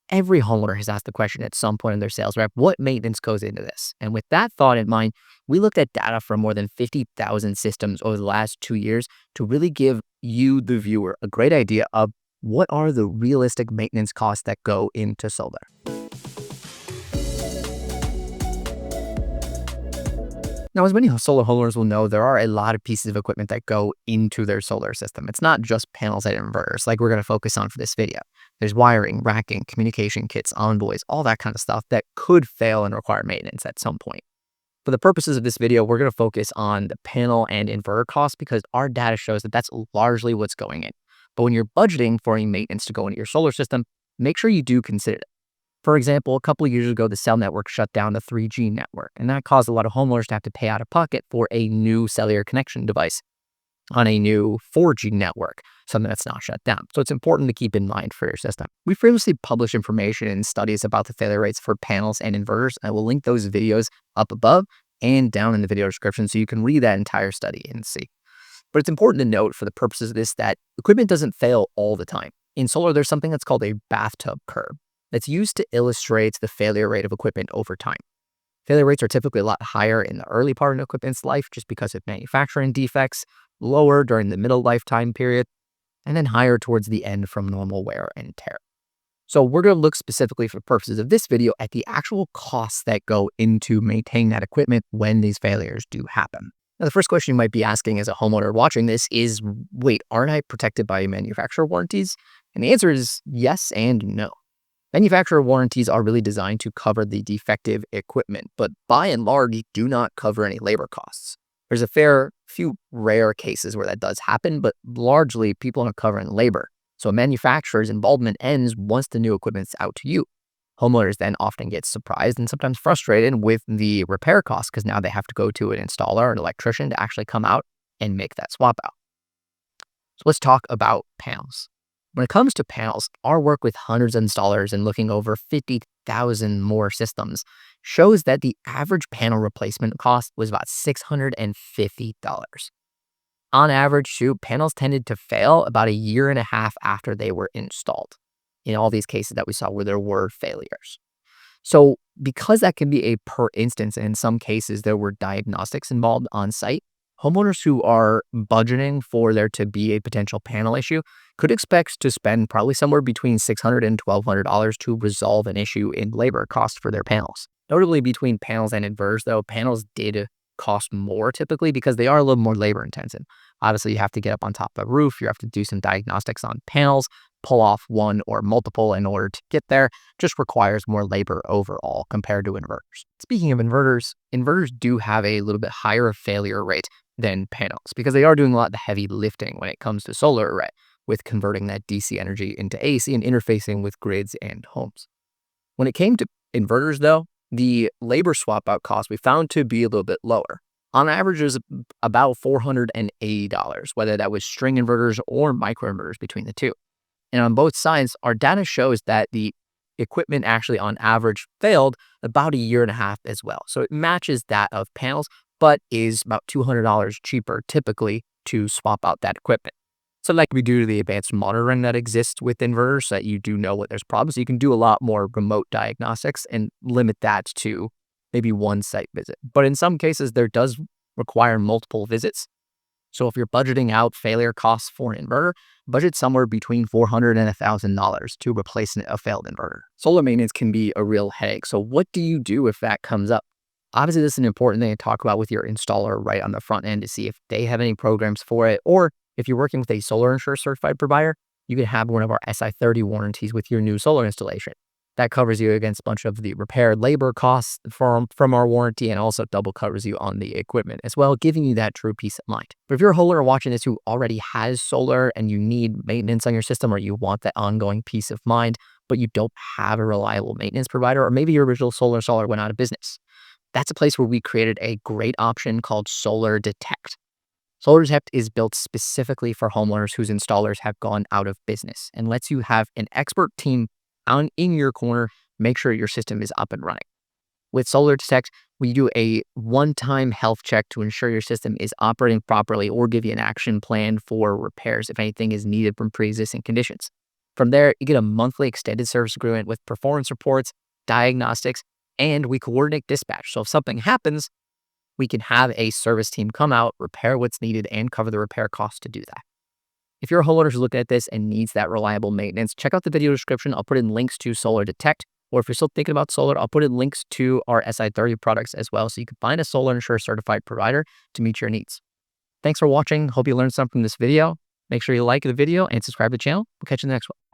Every homeowner has asked the question at some point in their sales rep, what maintenance goes into this? And with that thought in mind, we looked at data from more than 50,000 systems over the last 2 years to really give you, the viewer, a great idea of what are the realistic maintenance costs that go into solar. Now, as many solar homeowners will know, there are a lot of pieces of equipment that go into their solar system. It's not just panels and inverters like we're going to focus on for this video. There's wiring, racking, communication kits, envoys, all that kind of stuff that could fail and require maintenance at some point. For the purposes of this video, we're going to focus on the panel and inverter costs because our data shows that that's largely what's going in. But when you're budgeting for any maintenance to go into your solar system, make sure you do consider it. For example, a couple of years ago, the cell network shut down the 3G network, and that caused a lot of homeowners to have to pay out of pocket for a new cellular connection device on a new 4G network, something that's not shut down. So it's important to keep in mind for your system. We've previously published information and studies about the failure rates for panels and inverters. I will link those videos up above and down in the video description so you can read that entire study and see. But it's important to note for the purposes of this that equipment doesn't fail all the time. In solar, there's something that's called a bathtub curve that's used to illustrate the failure rate of equipment over time. Failure rates are typically a lot higher in the early part of an equipment's life just because of manufacturing defects, lower during the middle lifetime period, and then higher towards the end from normal wear and tear. So we're going to look specifically for purposes of this video at the actual costs that go into maintaining that equipment when these failures do happen. Now, the first question you might be asking as a homeowner watching this is, wait, aren't I protected by manufacturer warranties? And the answer is yes and no. Manufacturer warranties are really designed to cover the defective equipment, but by and large do not cover any labor costs. There's a fair few rare cases where that does happen, but largely people aren't covering labor. So a manufacturer's involvement ends once the new equipment's out to you. Homeowners then often get surprised and sometimes frustrated with the repair costs because now they have to go to an installer or an electrician to actually come out and make that swap out. So let's talk about panels. When it comes to panels, our work with hundreds of installers and looking over 50,000 more systems shows that the average panel replacement cost was about $650. On average, panels tended to fail about a year and a half after they were installed in all these cases that we saw where there were failures. So because that can be a per instance, and in some cases there were diagnostics involved on site, homeowners who are budgeting for there to be a potential panel issue could expect to spend probably somewhere between $600 and $1,200 to resolve an issue in labor costs for their panels. Notably, between panels and inverters, though, panels did cost more typically because they are a little more labor intensive. Obviously, you have to get up on top of a roof, you have to do some diagnostics on panels, pull off one or multiple in order to get there. Just requires more labor overall compared to inverters. Speaking of inverters, inverters do have a little bit higher failure rate than panels because they are doing a lot of the heavy lifting when it comes to solar array with converting that DC energy into AC and interfacing with grids and homes. When it came to inverters though, the labor swap out cost we found to be a little bit lower. On average, it was about $480, whether that was string inverters or microinverters between the two. And on both sides, our data shows that the equipment actually on average failed about a year and a half as well. So it matches that of panels, but is about $200 cheaper typically to swap out that equipment. So like we do the advanced monitoring that exists with inverters so that you do know what there's problems. So you can do a lot more remote diagnostics and limit that to maybe one site visit. But in some cases, there does require multiple visits. So if you're budgeting out failure costs for an inverter, budget somewhere between $400 and $1,000 to replace a failed inverter. Solar maintenance can be a real headache. So what do you do if that comes up? Obviously, this is an important thing to talk about with your installer right on the front end to see if they have any programs for it, or if you're working with a Solar Insure Certified Provider, you can have one of our SI30 warranties with your new solar installation. That covers you against a bunch of the repair labor costs from our warranty and also double covers you on the equipment as well, giving you that true peace of mind. But if you're a homeowner watching this who already has solar and you need maintenance on your system or you want that ongoing peace of mind, but you don't have a reliable maintenance provider, or maybe your original solar installer went out of business, that's a place where we created a great option called Solar Detect. Solar Detect is built specifically for homeowners whose installers have gone out of business and lets you have an expert team in your corner, make sure your system is up and running. With Solar Detect, we do a one-time health check to ensure your system is operating properly or give you an action plan for repairs if anything is needed from pre-existing conditions. From there, you get a monthly extended service agreement with performance reports, diagnostics, and we coordinate dispatch. So if something happens, we can have a service team come out, repair what's needed, and cover the repair costs to do that. If you're a homeowner who's looking at this and needs that reliable maintenance, check out the video description. I'll put in links to Solar Detect, or if you're still thinking about solar, I'll put in links to our SI30 products as well, so you can find a Solar Insure Certified Provider to meet your needs. Thanks for watching. Hope you learned something from this video. Make sure you like the video and subscribe to the channel. We'll catch you in the next one.